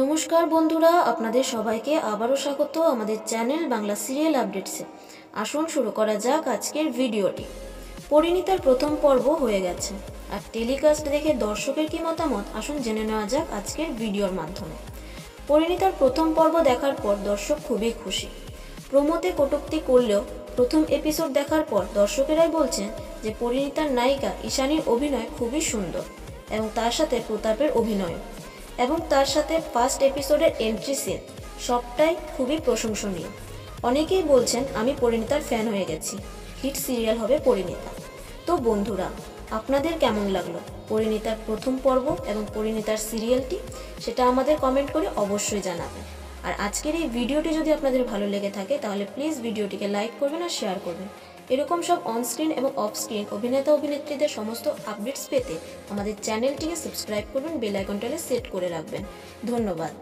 নমস্কার বন্ধুরা, আপনাদের সবাইকে আবারও স্বাগত আমাদের চ্যানেল বাংলা সিরিয়াল আপডেটসে। আসুন শুরু করা যাক আজকের ভিডিওটি। পরিণীতার প্রথম পর্ব হয়ে গেছে, আর টেলিকাস্ট দেখে দর্শকের কি মতামত আসুন জেনে নেওয়া যাক আজকের ভিডিওর মাধ্যমে। পরিণীতার প্রথম পর্ব দেখার পর দর্শক খুবই খুশি। প্রমোতে কটূক্তি করলেও প্রথম এপিসোড দেখার পর দর্শকেরাই বলছেন যে পরিণীতার নায়িকা ঈশানীর অভিনয় খুবই সুন্দর, এবং তার সাথে প্রতাপের অভিনয় এবং তার সাথে ফার্স্ট এপিসোডের এন্ট্রি সিন সবটাই খুবই প্রশংসনীয়। অনেকেই বলছেন আমি পরিণীতার ফ্যান হয়ে গেছি, হিট সিরিয়াল হবে পরিণীতা। তো বন্ধুরা, আপনাদের কেমন লাগলো পরিণীতার প্রথম পর্ব এবং পরিণীতার সিরিয়ালটি, সেটা আমাদের কমেন্ট করে অবশ্যই জানাবেন। আর আজকের এই ভিডিওটি যদি আপনাদের ভালো লেগে থাকে তাহলে প্লিজ ভিডিওটিকে লাইক করবেন আর শেয়ার করবেন। এরকম সব অনস্ক্রিন এবং অফ স্ক্রিন অভিনেতা অভিনেত্রীদের সমস্ত আপডেটস পেতে আমাদের চ্যানেলটিকে সাবস্ক্রাইব করবেন, বেল আইকনটাকে সেট করে রাখবেন। ধন্যবাদ।